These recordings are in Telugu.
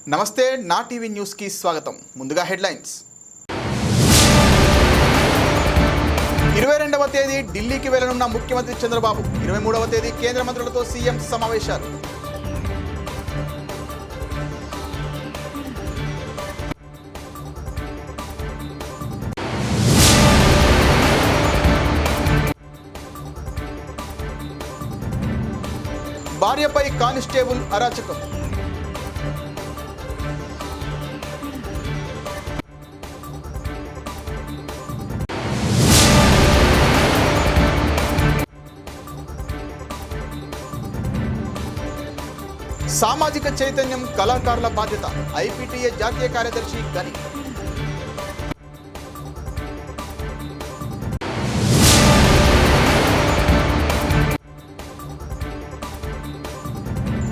నమస్తే, నా టీవీ న్యూస్ కి స్వాగతం. ముందుగా హెడ్లైన్స్. 22వ తేదీ ఢిల్లీకి వెళ్లనున్న ముఖ్యమంత్రి చంద్రబాబు. 23వ తేదీ కేంద్ర మంత్రులతో సీఎం సమావేశాలు. భార్యపై కానిస్టేబుల్ అరాచకం. సామాజిక చైతన్యం కళాకారుల బాధ్యత. ఐపీటీఏ జాతీయ కార్యదర్శి గని.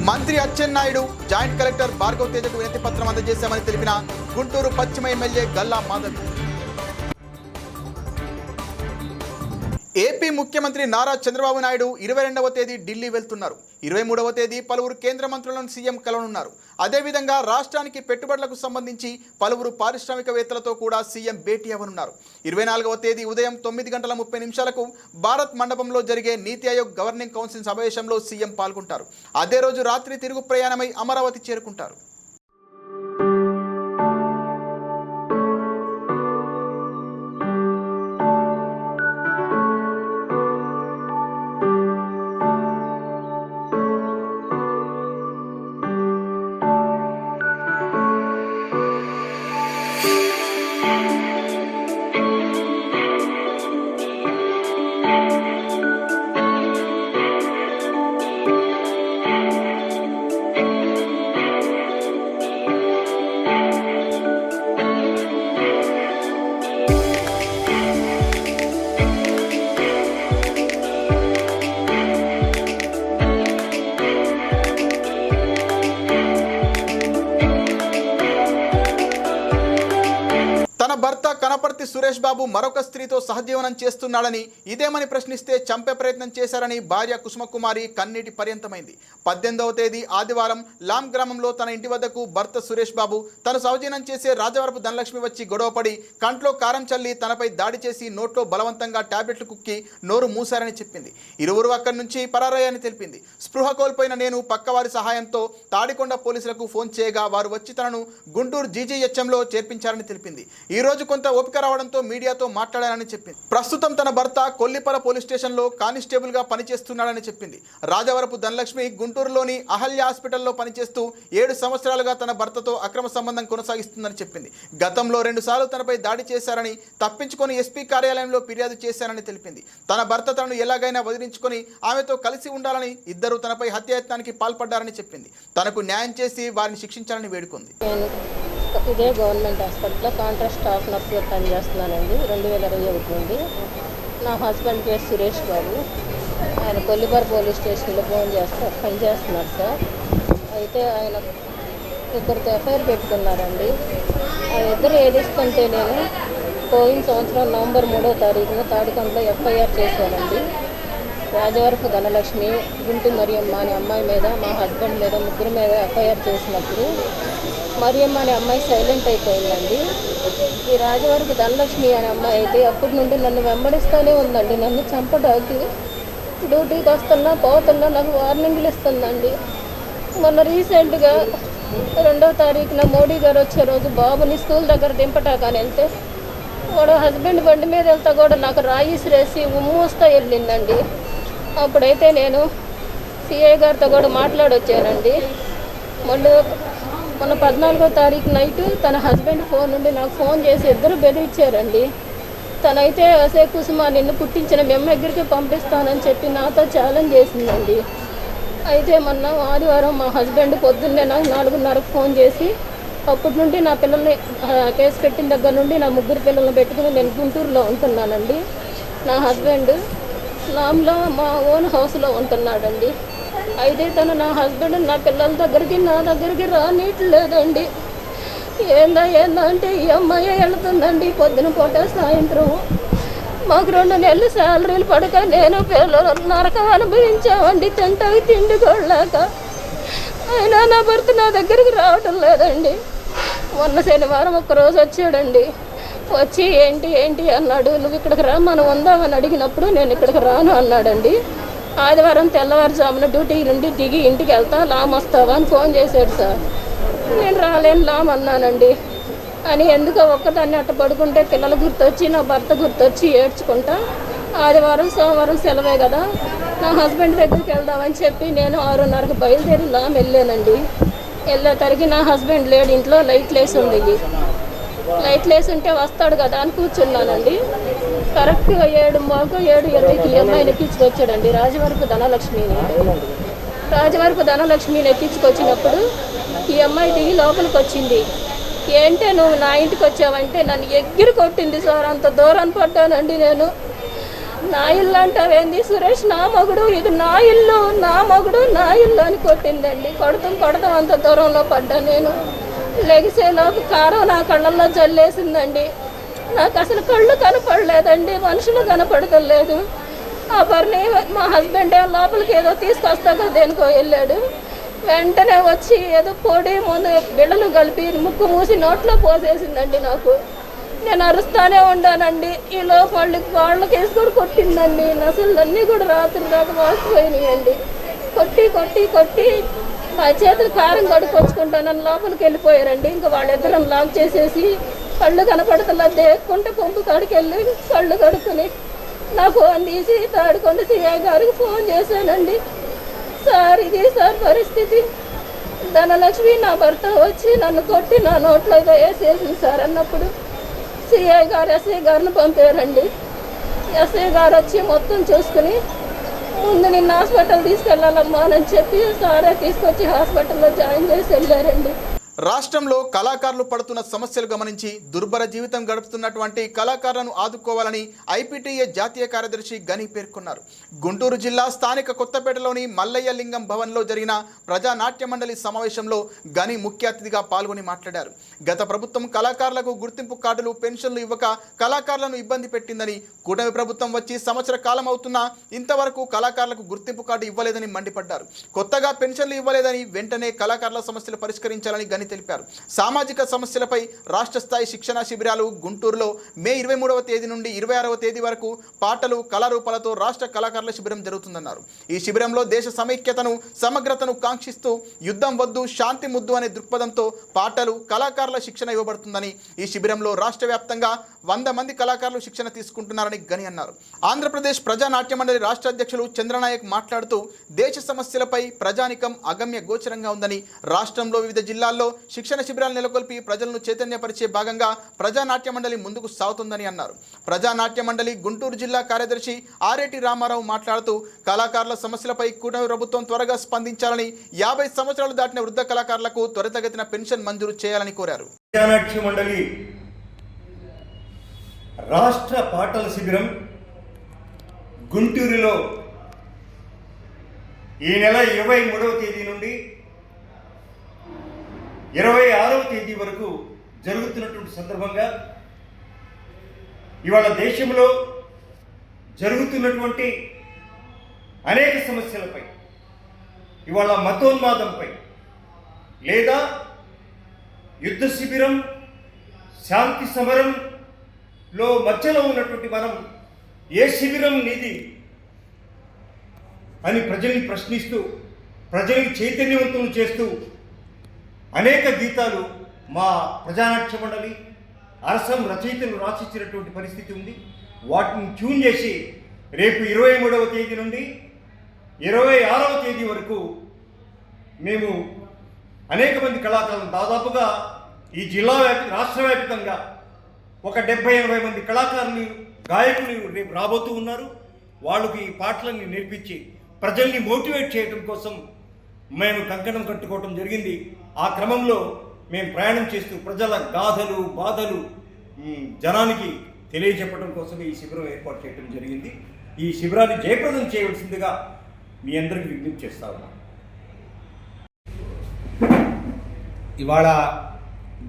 మంత్రి అచ్చెన్నాయుడు జాయింట్ కలెక్టర్ భార్గవ్ తేజకు వినతి పత్రం అందజేశామని తెలిపిన గుంటూరు పశ్చిమ ఎమ్మెల్యే గల్లా మాధవి. ఏపీ ముఖ్యమంత్రి నారా చంద్రబాబు నాయుడు 22వ తేదీ ఢిల్లీ వెళ్తున్నారు. 23వ తేదీ పలువురు కేంద్ర మంత్రులను సీఎం కలవనున్నారు. అదేవిధంగా రాష్ట్రానికి పెట్టుబడులకు సంబంధించి పలువురు పారిశ్రామికవేత్తలతో కూడా సీఎం భేటీ అవ్వనున్నారు. 24వ తేదీ ఉదయం 9:30 భారత్ మండపంలో జరిగే నీతి ఆయోగ్ గవర్నింగ్ కౌన్సిల్ సమావేశంలో సీఎం పాల్గొంటారు. అదే రోజు రాత్రి తిరుగు ప్రయాణమై అమరావతి చేరుకుంటారు. తన భర్త కనపర్తి సురేష్ బాబు మరొక స్త్రీతో సహజీవనం చేస్తున్నాడని, ఇదేమని ప్రశ్నిస్తే చంపే ప్రయత్నం చేశారని భార్య కుసుమకుమారి కన్నీటి పర్యంతమైంది. 18వ తేదీ ఆదివారం లాం గ్రామంలో తన ఇంటి వద్దకు భర్త సురేష్ బాబు తను సహజీవనం చేసే రాజవరపు ధనలక్ష్మి వచ్చి గొడవపడి కంట్లో కారం చల్లి తనపై దాడి చేసి నోట్లో బలవంతంగా టాబ్లెట్లు కుక్కి నోరు మూశారని చెప్పింది. ఇరువురు అక్కడి నుంచి పరారయ్యారని తెలిపింది. స్పృహ కోల్పోయిన నేను పక్కవారి సహాయంతో తాడికొండ పోలీసులకు ఫోన్ చేయగా వారు వచ్చి తనను గుంటూరు జీజీహెచ్ఎంలో చేర్పించారని తెలిపింది. ఈ రోజు కొంత ఓపిక రావడంతో మీడియాతో మాట్లాడానని చెప్పింది. ప్రస్తుతం తన భర్త కొల్లిపర పోలీస్ స్టేషన్లో కానిస్టేబుల్ గా పనిచేస్తున్నాడని చెప్పింది. రాజవరపు ధనలక్ష్మి గుంటూరులోని అహల్య హాస్పిటల్లో పనిచేస్తూ 7 సంవత్సరాలుగా తన భర్తతో అక్రమ సంబంధం కొనసాగిస్తుందని చెప్పింది. గతంలో 2 సార్లు తనపై దాడి చేశారని, తప్పించుకొని ఎస్పీ కార్యాలయంలో ఫిర్యాదు చేశారని తెలిపింది. తన భర్త తనను ఎలాగైనా వదిలించుకొని ఆమెతో కలిసి ఉండాలని, ఇద్దరు తనపై హత్యాయత్నానికి పాల్పడ్డారని చెప్పింది. తనకు న్యాయం చేసి వారిని శిక్షించాలని వేడుకుంది. ఇదే గవర్నమెంట్ హాస్పిటల్లో కాంట్రాక్ట్ స్టాఫ్ నర్సుగా పనిచేస్తున్నానండి 2021 నుండి. నా హస్బెండ్ పేరు సురేష్ బాబు. ఆయన కొల్లిపర పోలీస్ స్టేషన్లో పనిచేస్తున్నారు సార్. అయితే ఆయన ఇద్దరితో ఎఫ్ఐఆర్ పెట్టుకున్నారండి. ఆ ఇద్దరు ఏడిస్తుంటే నేను పోయిన సంవత్సరం నవంబర్ 3వ తారీఖున తాడికొండలో ఎఫ్ఐఆర్ చేశానండి. రాజవరపు ధనలక్ష్మి, గుంటి మరియమ్మ అనే అమ్మాయి మీద, మా హస్బెండ్ మీద, ముగ్గురు మీద ఎఫ్ఐఆర్ చేసినప్పుడు మరియమ్మ అనే అమ్మాయి సైలెంట్ అయిపోయిందండి. ఈ రాజవరపు ధనలక్ష్మి అనే అమ్మాయి అయితే అప్పటి నుండి నన్ను వెంబడిస్తూనే ఉందండి. నన్ను చంపడానికి డ్యూటీకి వస్తున్నా పోతున్నా నాకు వార్నింగ్లు ఇస్తుందండి. మొన్న రీసెంట్గా 2వ తారీఖున మోడీ గారు వచ్చే రోజు బాబుని స్కూల్ దగ్గర దింపటాకని వెళ్తే వాడు హస్బెండ్ బండి మీద వెళ్తా కూడా నాకు రాయిసిరేసి ఉమ్మూస్తా వెళ్ళిందండి. అప్పుడైతే నేను సిఐ గారితో కూడా మాట్లాడొచ్చానండి. మొన్న 14వ తారీఖు నైట్ తన హస్బెండ్ ఫోన్ నుండి నాకు ఫోన్ చేసి ఇద్దరు బెదిరించారండి. తనైతే అసే కుసుమ నిన్ను పుట్టించిన మేము దగ్గరికి పంపిస్తానని చెప్పి నాతో ఛాలెంజ్ చేసిందండి. అయితే మొన్న ఆదివారం మా హస్బెండ్ పొద్దున్నే నాకు 4:30కు ఫోన్ చేసి, అప్పటి నుండి నా పిల్లల్ని కేసు పెట్టిన దగ్గర నుండి నా ముగ్గురు పిల్లల్ని పెట్టుకుని నేను గుంటూరులో ఉంటున్నానండి. నా హస్బెండ్ నామ్లో మా ఓన్ హౌస్లో ఉంటున్నాడండి. అయితే తను నా హస్బెండ్ నా పిల్లల దగ్గరికి నా దగ్గరికి రానిట్లేదండి. ఏందా అంటే ఈ అమ్మాయి వెళుతుందండి పొద్దున పూట సాయంత్రం. మాకు 2 నెలలు శాలరీలు పడక నేను పిల్లలు నరకం అనుభవించామండి. తింటాకి తిండి కొడలేక. అయినా నా భర్త నా దగ్గరికి రావటం లేదండి. మొన్న శనివారం ఒక్కరోజు వచ్చాడండి. వచ్చి ఏంటి ఏంటి అన్నాడు. నువ్వు ఇక్కడికి రా, మనం ఉందామని అడిగినప్పుడు నేను ఇక్కడికి రాను అన్నాడండి. ఆదివారం తెల్లవారుజామున డ్యూటీ నుండి దిగి ఇంటికి వెళ్తా, లామ్ వస్తావా అని ఫోన్ చేశాడు సార్. నేను రాలేను లామ్ అన్నానండి. అని ఎందుకో ఒక్కదాన్ని అట్ట పడుకుంటే పిల్లలు గుర్తొచ్చి నా భర్త గుర్తొచ్చి ఏడ్చుకుంటా ఆదివారం సోమవారం సెలవే కదా, నా హస్బెండ్ దగ్గరికి వెళ్దామని చెప్పి నేను 6:30కి బయలుదేరి లామ్ వెళ్ళానండి. వెళ్ళేసరికి నా హస్బెండ్ లేడు, ఇంట్లో లైట్లు వేసి ఉంది. లైట్లు వేసి ఉంటే వస్తాడు కదా అని కూర్చున్నానండి. కరెక్ట్గా 7:20కి ఈ అమ్మాయిని ఎక్కించుకొచ్చాడండి, రాజవరపు ధనలక్ష్మిని ఎక్కించుకొచ్చినప్పుడు ఈ అమ్మాయి దిగి లోపలికి వచ్చింది. ఏంటే నువ్వు నా ఇంటికి వచ్చావంటే నన్ను ఎగిరి కొట్టింది సార్. అంత దూరం పడ్డానండి నేను. నా ఇల్లు అంటావేంది సురేష్, నా మగుడు, ఇది నా ఇల్లు, నా మగుడు, నా ఇల్లు అని కొట్టిందండి. కొడతాం అంత దూరంలో పడ్డా నేను. లెగిసేలోపు కారం నా కళ్ళల్లో జల్లేసిందండి. నాకు అసలు కళ్ళు కనపడలేదండి, మనుషులు కనపడతలేదు. ఆ పర్ని మా హస్బెండ్ లోపలికి ఏదో తీసుకొస్తాక దేనికో వెళ్ళాడు. వెంటనే వచ్చి ఏదో పొడి ముందు బిళ్ళలు కలిపి ముక్కు మూసి నోట్లో పోసేసిందండి నాకు. నేను అరుస్తానే ఉండానండి. ఈ లోపల వాళ్ళకి వేసి కూడా కొట్టిందండి. అసలు అన్నీ కూడా రాత్రి దాకా వాసిపోయినాయండి. కొట్టి మా చేతులు కారం కడుక్కొచ్చుకుంటానని లోపలికి వెళ్ళిపోయారండి. ఇంకా వాళ్ళిద్దరం లాక్ చేసేసి కళ్ళు కనపడతలా దేక్కుంటే పంపు కాడికి వెళ్ళి కళ్ళు కడుక్కుని నా ఫోన్ తీసి తాడుకొండ సిఐ గారికి ఫోన్ చేశానండి. సార్ ఇది సార్ పరిస్థితి, ధనలక్ష్మి నా భర్త వచ్చి నన్ను కొట్టి నా నోట్లో ఏదో వేసేసింది సార్ అన్నప్పుడు సిఐ గారు ఎస్ఐ గారిని పంపారండి. ఎస్ఐ గారు వచ్చి మొత్తం చూసుకుని ముందు నిన్న హాస్పిటల్ తీసుకెళ్ళాలమ్మా అని చెప్పి సారే తీసుకొచ్చి హాస్పిటల్లో జాయిన్ చేసి వెళ్ళారండి. రాష్ట్రంలో కళాకారులు పడుతున్న సమస్యలు గమనించి దుర్భర జీవితం గడుపుతున్నటువంటి కళాకారులను ఆదుకోవాలని ఐపీటీఏ జాతీయ కార్యదర్శి గని పేర్కొన్నారు. గుంటూరు జిల్లా స్థానిక కొత్తపేటలోని మల్లయ్య లింగం భవన్లో జరిగిన ప్రజానాట్య మండలి సమావేశంలో గని ముఖ్య అతిథిగా పాల్గొని మాట్లాడారు. గత ప్రభుత్వం కళాకారులకు గుర్తింపు కార్డులు, పెన్షన్లు ఇవ్వక కళాకారులను ఇబ్బంది పెట్టిందని, కూటమి ప్రభుత్వం వచ్చి సంవత్సర కాలం అవుతున్నా ఇంతవరకు కళాకారులకు గుర్తింపు కార్డు ఇవ్వలేదని మండిపడ్డారు. కొత్తగా పెన్షన్లు ఇవ్వలేదని, వెంటనే కళాకారుల సమస్యలు పరిష్కరించాలని గని తెలిపారు. సామాజిక సమస్యలపై రాష్ట్ర స్థాయి శిక్షణ శిబిరాలు గుంటూరులో మే 23వ తేదీ నుండి 26వ తేదీ వరకు పాటలు, కళారూపాలతో రాష్ట్ర కళాకారుల శిబిరం జరుగుతుందన్నారు. ఈ శిబిరంలో దేశ సమైక్యతను, సమగ్రతను కాంక్షిస్తూ యుద్ధం వద్దు, శాంతి ముద్దు అనే దృక్పథంతో పాటలు, కళాకారుల శిక్షణ ఇవ్వబడుతుందని, ఈ శిబిరంలో రాష్ట్ర వ్యాప్తంగా 100 మంది కళాకారులు శిక్షణ తీసుకుంటున్నారని గని అన్నారు. ఆంధ్రప్రదేశ్ ప్రజానాట్య మండలి రాష్ట్ర అధ్యక్షులు చంద్రనాయక్ మాట్లాడుతూ దేశ సమస్యలపై ప్రజానికం అగమ్య గోచరంగా ఉందని, రాష్ట్రంలో వివిధ జిల్లాల్లో శిక్షణ శిబిరాలు నెలకొల్పి ప్రజలను చైతన్యపరిచే భాగంగా ప్రజానాట్య మండలి ముందుకు సాగుతుందని అన్నారు. ప్రజానాట్య మండలి గుంటూరు జిల్లా కార్యదర్శి ఆరేటి రామారావు మాట్లాడుతూ కళాకారుల సమస్యలపై కూటమి ప్రభుత్వం త్వరగా స్పందించాలని, 50 సంవత్సరాలు దాటిన వృద్ధ కళాకారులకు త్వరితగతిన పెన్షన్ మంజూరు చేయాలని కోరారు. ప్రజానాట్య మండలి రాష్ట్ర పాటల శిబిరం గుంటూరులో ఈ నెల 23వ తేదీ నుండి 26వ తేదీ వరకు జరుగుతున్నటువంటి సందర్భంగా ఇవాళ దేశంలో జరుగుతున్నటువంటి అనేక సమస్యలపై, ఇవాళ మతోన్మాదంపై లేదా యుద్ధ శిబిరం, శాంతి సమరంలో మధ్యలో ఉన్నటువంటి మనం ఏ శిబిరం నీది అని ప్రజల్ని ప్రశ్నిస్తూ, ప్రజల్ని చైతన్యవంతులు చేస్తూ అనేక గీతాలు మా ప్రజానాట్య మండలి అరసం రచయితలు రాసిచ్చినటువంటి పరిస్థితి ఉంది. వాటిని ట్యూన్ చేసి రేపు 23వ తేదీ నుండి 26వ తేదీ వరకు మేము అనేక మంది కళాకారులు, దాదాపుగా ఈ జిల్లా రాష్ట్ర వ్యాప్తంగా ఒక 70-80 మంది కళాకారులు, గాయకులు రేపు రాబోతూ ఉన్నారు. వాళ్ళకి ఈ పాటలని నేర్పించి ప్రజల్ని మోటివేట్ చేయడం కోసం మేము కంకణం కట్టుకోవడం జరిగింది. ఆ క్రమంలో మేము ప్రయాణం చేస్తూ ప్రజల గాథలు, బాధలు జనానికి తెలియజెప్పడం కోసం ఈ శిబిరం ఏర్పాటు చేయడం జరిగింది. ఈ శిబిరాన్ని జయప్రదం చేయవలసిందిగా మీ అందరికీ విజ్ఞప్తి చేస్తా ఉన్నాం. ఇవాళ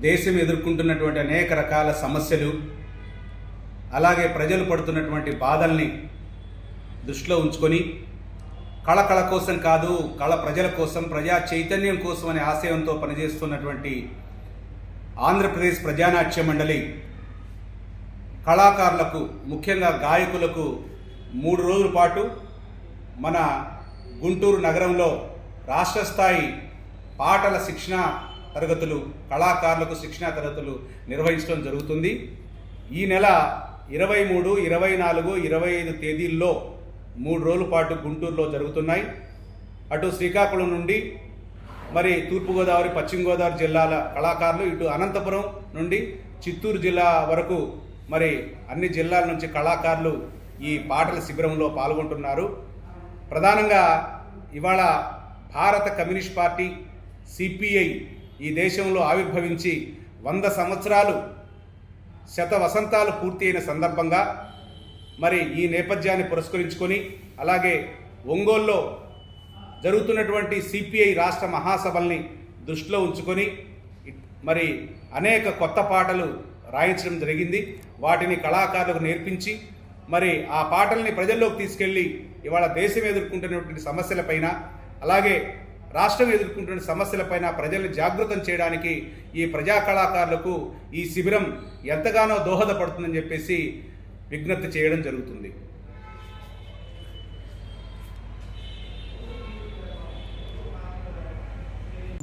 దేశం ఎదుర్కొంటున్నటువంటి అనేక రకాల సమస్యలు, అలాగే ప్రజలు పడుతున్నటువంటి బాధల్ని దృష్టిలో ఉంచుకొని కళ కోసం కాదు, కళ ప్రజల కోసం, ప్రజా చైతన్యం కోసం అనే ఆశయంతో పనిచేస్తున్నటువంటి ఆంధ్రప్రదేశ్ ప్రజానాట్య మండలి కళాకారులకు, ముఖ్యంగా గాయకులకు 3 రోజుల పాటు మన గుంటూరు నగరంలో రాష్ట్ర స్థాయి పాటల శిక్షణా తరగతులు, కళాకారులకు శిక్షణా తరగతులు నిర్వహించడం జరుగుతుంది. ఈ నెల 23, 24, 25 తేదీల్లో 3 రోజుల పాటు గుంటూరులో జరుగుతున్నాయి. అటు శ్రీకాకుళం నుండి మరి తూర్పుగోదావరి, పశ్చిమ గోదావరి జిల్లాల కళాకారులు, ఇటు అనంతపురం నుండి చిత్తూరు జిల్లా వరకు మరి అన్ని జిల్లాల నుంచి కళాకారులు ఈ పాటల శిబిరంలో పాల్గొంటున్నారు. ప్రధానంగా ఇవాళ భారత కమ్యూనిస్ట్ పార్టీ సిపిఐ ఈ దేశంలో ఆవిర్భవించి 100 సంవత్సరాలు, శత వసంతాలు పూర్తి అయిన సందర్భంగా మరి ఈ నేపథ్యాన్ని పురస్కరించుకొని, అలాగే ఒంగోలులో జరుగుతున్నటువంటి సిపిఐ రాష్ట్ర మహాసభల్ని దృష్టిలో ఉంచుకొని మరి అనేక కొత్త పాటలు రాయించడం జరిగింది. వాటిని కళాకారులకు నేర్పించి మరి ఆ పాటల్ని ప్రజల్లోకి తీసుకెళ్ళి ఇవాళ దేశం ఎదుర్కొంటున్నటువంటి సమస్యలపైన, అలాగే రాష్ట్రం ఎదుర్కొంటున్న సమస్యలపైన ప్రజల్ని జాగృతం చేయడానికి ఈ ప్రజా కళాకారులకు ఈ శిబిరం ఎంతగానో దోహదపడుతుందని చెప్పేసి విజ్ఞప్తి చేయడం జరుగుతుంది.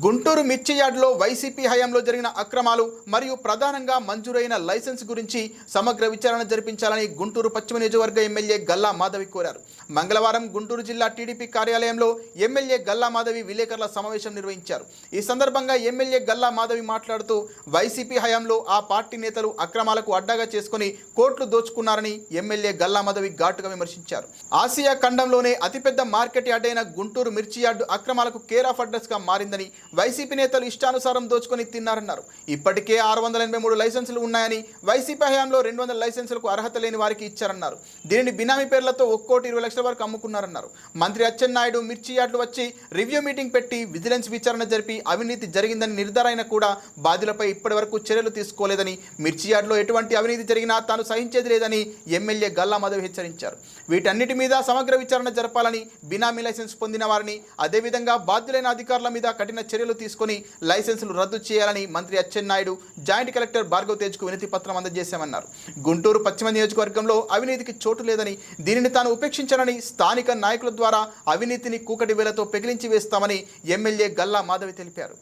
గుంటూరు మిర్చి యార్డులో వైసీపీ హయాంలో జరిగిన అక్రమాలు మరియు ప్రధానంగా మంజూరైన లైసెన్స్ గురించి సమగ్ర విచారణ జరిపించాలని గుంటూరు పశ్చిమ నియోజకవర్గ ఎమ్మెల్యే గల్లా మాధవి కోరారు. మంగళవారం గుంటూరు జిల్లా టీడీపీ కార్యాలయంలో ఎమ్మెల్యే గల్లా మాధవి విలేకరుల సమావేశం నిర్వహించారు. ఈ సందర్భంగా ఎమ్మెల్యే గల్లా మాధవి మాట్లాడుతూ వైసీపీ హయాంలో ఆ పార్టీ నేతలు అక్రమాలకు అడ్డాగా చేసుకుని కోట్లు దోచుకున్నారని ఎమ్మెల్యే గల్లా మాధవి ఘాటుగా విమర్శించారు. ఆసియా ఖండంలోనే అతిపెద్ద మార్కెట్ యార్డ్ అయిన గుంటూరు మిర్చి యార్డు అక్రమాలకు కేర్ ఆఫ్ అడ్రస్ గా మారిందని, వైసీపీ నేతలు ఇష్టానుసారం దోచుకొని తిన్నారన్నారు. ఇప్పటికే 683 లైసెన్సులు ఉన్నాయని, వైసీపీ హయాంలో 200 లైసెన్సులకు అర్హత లేని వారికి ఇచ్చారన్నారు. దీనిని బినామీ పేర్లతో 1,20,00,000 వరకు అమ్ముకున్నారన్నారు. మంత్రి అచ్చెన్నాయుడు మిర్చి యార్డు వచ్చి రివ్యూ మీటింగ్ పెట్టి విజిలెన్స్ విచారణ జరిపి అవినీతి జరిగిందని నిర్ధారణ కూడా బాధ్యులపై ఇప్పటి వరకు చర్యలు తీసుకోలేదని, మిర్చి యార్డులో ఎటువంటి అవినీతి జరిగినా తాను సహించేది లేదని ఎమ్మెల్యే గల్లా మాధవి హెచ్చరించారు. వీటన్నిటి మీద సమగ్ర విచారణ జరపాలని, బినామీ లైసెన్స్ పొందిన వారిని, అదేవిధంగా బాధ్యులైన అధికారుల మీద కఠిన చర్యలు తీసుకొని లైసెన్సులు రద్దు చేయాలని మంత్రి అచ్చెన్నాయుడు జాయింట్ కలెక్టర్ భార్గవ్ తేజ్కు వినతి పత్రం అందజేశామన్నారు. గుంటూరు పశ్చిమ నియోజకవర్గంలో అవినీతికి చోటు లేదని, దీనిని తాను ఉపేక్షించానని, స్థానిక నాయకుల ద్వారా అవినీతిని కూకటి వేలతో పెకిలించి వేస్తామని ఎమ్మెల్యే గల్లా మాధవి తెలిపారు.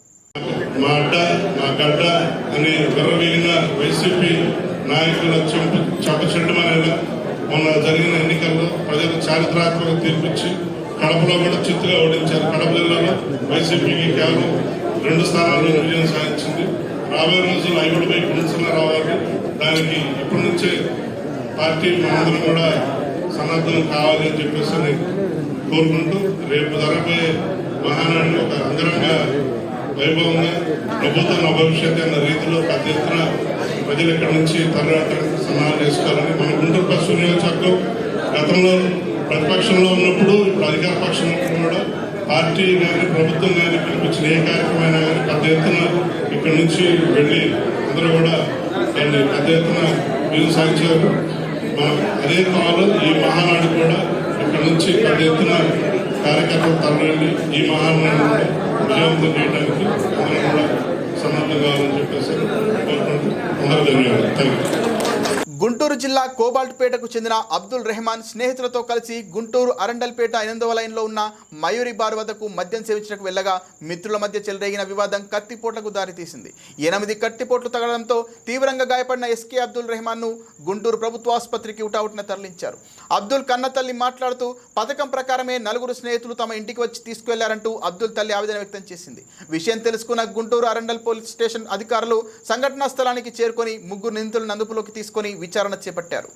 మొన్న జరిగిన ఎన్నికల్లో ప్రజలు చారిత్రాత్మక తీర్పిచ్చి కడపలో కూడా చిత్తుగా ఓడించారు. కడప జిల్లాలో వైసీపీకి కేవలం 2 స్థానాల్లో విజయం సాధించింది. రాబోయే రోజుల్లో ఐగుడిపై గుణించిన రావాలి. దానికి ఇప్పటి నుంచే పార్టీ మనందరం కూడా సన్నద్ధం కావాలి అని చెప్పేసి నేను కోరుకుంటూ, రేపు జరగబోయే మహానాడు ఒక అంగరంగ వైభవంగా ప్రభుత్వం భవిష్యత్తు అన్న రీతిలో పెద్ద ఎత్తున ప్రజలు ఇక్కడి నుంచి తరలించడానికి సన్నాహాలు చేసుకోవాలని, మన గుంటూరు పశ్చిమ నియోజకవర్గం గతంలో ప్రతిపక్షంలో ఉన్నప్పుడు, ఇప్పుడు అధికార పక్షంలో కూడా పార్టీ కానీ ప్రభుత్వం కానీ పిలిపించిన ఏ కార్యక్రమైనా కానీ పెద్ద ఎత్తున ఇక్కడి నుంచి వెళ్ళి అందరూ కూడా దాన్ని పెద్ద ఎత్తున విజయం సాధించారు. అదే కాలం ఈ మహానాడు కూడా ఇక్కడి నుంచి పెద్ద ఎత్తున కార్యకర్తలు తరలి ఈ మహానాడు విజయవంతం చేయడానికి అందరూ కూడా సన్నద్ధం కావాలని చెప్పేసి కోరుకుంటూ అందరూ ధన్యవాదాలు. Thank you. గుంటూరు జిల్లా కోబాల్ట్పేటకు చెందిన అబ్దుల్ రెహమాన్ స్నేహితులతో కలిసి గుంటూరు అరండల్పేట 8వ లైన్లో ఉన్న మయూరి బార్ వద్దకు మద్యం సేవించడానికి వెళ్ళగా మిత్రుల మధ్య చెలరేగిన వివాదం కత్తిపోట్లకు దారితీసింది. 8 కత్తిపోట్లు తగలడంతో తీవ్రంగా గాయపడిన ఎస్కే అబ్దుల్ రెహమాన్ను గుంటూరు ప్రభుత్వ ఆసుపత్రికి ఉటావుటిన తరలించారు. అబ్దుల్ కన్న తల్లి మాట్లాడుతూ, పథకం ప్రకారమే 4 స్నేహితులు తమ ఇంటికి వచ్చి తీసుకువెళ్లారంటూ అబ్దుల్ తల్లి ఆవేదన వ్యక్తం చేసింది. విషయం తెలుసుకున్న గుంటూరు అరండల్ పోలీస్ స్టేషన్ అధికారులు సంఘటనా స్థలానికి చేరుకొని 3 నిందితులను అదుపులోకి తీసుకొని విచారణ చేపట్టారు.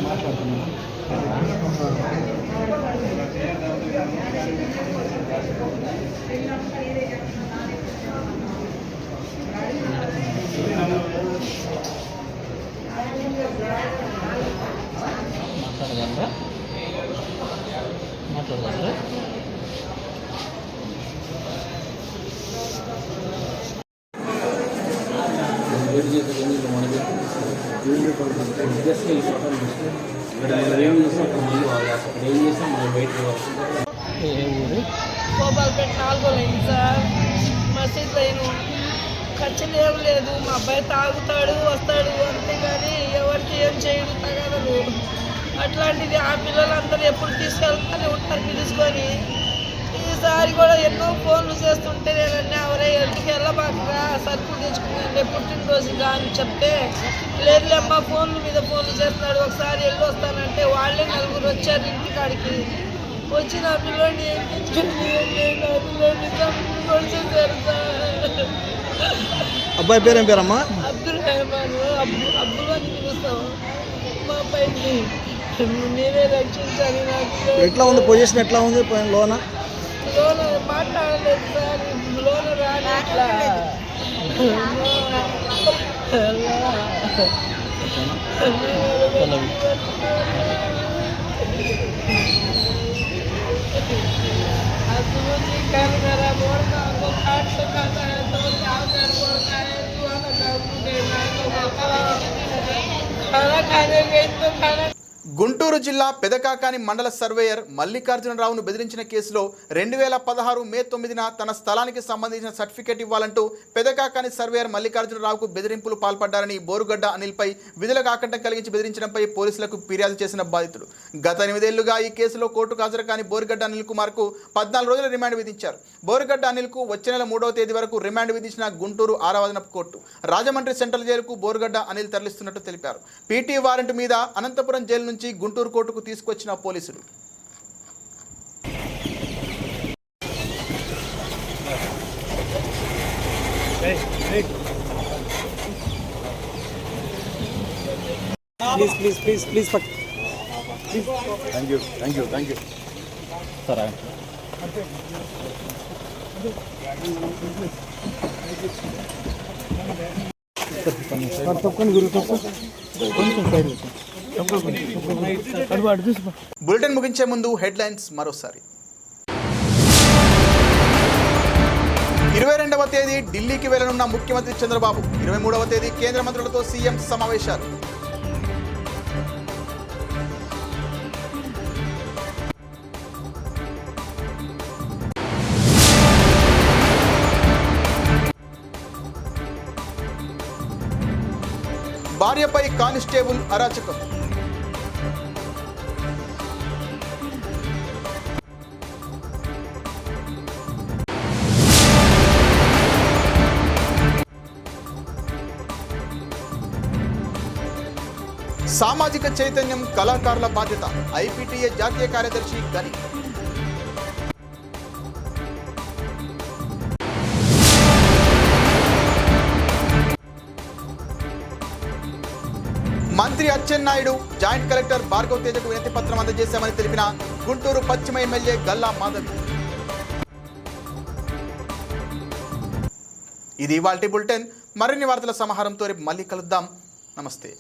మాట్లాడుతున్నాను. గోపాల్పేట 4వ లైన్ సార్. మసీద్ లైను. ఖర్చులు ఏం లేదు. మా అబ్బాయి తాగుతాడు వస్తాడు అంతేగాని ఎవరికి ఏం చేయడు తగలరు. అట్లాంటిది ఆ పిల్లలందరూ ఎప్పుడు తీసుకెళ్తానే ఉంటారు పిలుచుకొని. ఈసారి కూడా ఎన్నో ఫోన్లు చేస్తుంటే నేనన్నా ఎవరే ఎందుకు వెళ్ళబాకరా సరుకులు తెచ్చుకున్నాను పుట్టినరోజు కానీ చెప్తే లేదులేమ్మా ఫోన్ల మీద ఫోన్లు చేస్తున్నాడు ఒకసారి వెళ్ళి వస్తానంటే వాళ్ళే 4 వచ్చారు ఇంటికాడికి. వచ్చి నా పిల్లోని అబ్బాయి పేరేం పేరమ్మా? అబ్దుల్ రెహమాన్ అబ్బులు అని పిలుస్తాము. మా అబ్బాయిని నేనే రక్షించాలి. నాకు ఎట్లా ఉంది పొజిషన్, ఎట్లా ఉంది లోన? లోన మాట్లాడలేదు సార్. లోన రానట్లా मेरा बोल का को काट सकता है तो क्या कर बोलता है तू हमें काबू देना तो खाना खाने गए तो खाना. గుంటూరు జిల్లా పెదకాకాని మండల సర్వేయర్ మల్లికార్జునరావును బెదిరించిన కేసులో 2016 మే 9న తన స్థలానికి సంబంధించిన సర్టిఫికేట్ ఇవ్వాలంటూ పెదకాకాని సర్వేయర్ మల్లికార్జునరావుకు బెదిరింపులు పాల్పడ్డారని బోరుగడ్డ అనిల్పై విధులకు ఆటంకం కలిగించి బెదిరించడంపై పోలీసులకు ఫిర్యాదు చేసిన బాధితుడు. గత 8 ఏళ్లుగా ఈ కేసులో కోర్టుకు హాజరు కాని బోరుగడ్డ అనిల్ కుమార్కు 14 రోజుల రిమాండ్ విధించారు. బోరుగడ్డ అనిల్కు వచ్చే నెల 3వ తేదీ వరకు రిమాండ్ విధించిన గుంటూరు 6వ అదనపు కోర్టు. రాజమండ్రి సెంట్రల్ జైలుకు బోరుగడ్డ అనిల్ తరలిస్తున్నట్టు తెలిపారు. పీటీ వారెంట్ మీద అనంతపురం జైలు నుంచి గుంటూరు కోర్టుకు తీసుకొచ్చిన పోలీసులు. ప్లీజ్ థ్యాంక్ యూ సరే. బులెటిన్ ముగించే ముందు హెడ్లైన్స్ మరోసారి. 22వ తేదీ ఢిల్లీకి వెళ్లనున్న ముఖ్యమంత్రి చంద్రబాబు. 23వ తేదీ కేంద్ర మంత్రులతో సీఎం సమావేశాలు. భార్యపై కానిస్టేబుల్ అరాచకం. సామాజిక చైతన్యం కళాకారుల బాధ్యత. ఐపీటీఏ జాతీయ కార్యదర్శి గని. మంత్రి అచ్చెన్నాయుడు జాయింట్ కలెక్టర్ భార్గవ్ తేజకు వినతి పత్రం అందజేశామని తెలిపిన గుంటూరు పశ్చిమ ఎమ్మెల్యే గల్లా మాధవి. ఇది ఇవాల్టి బులెటిన్. మరిన్ని వార్తల సమాహారంతో రేపు మళ్ళీ కలుద్దాం. నమస్తే.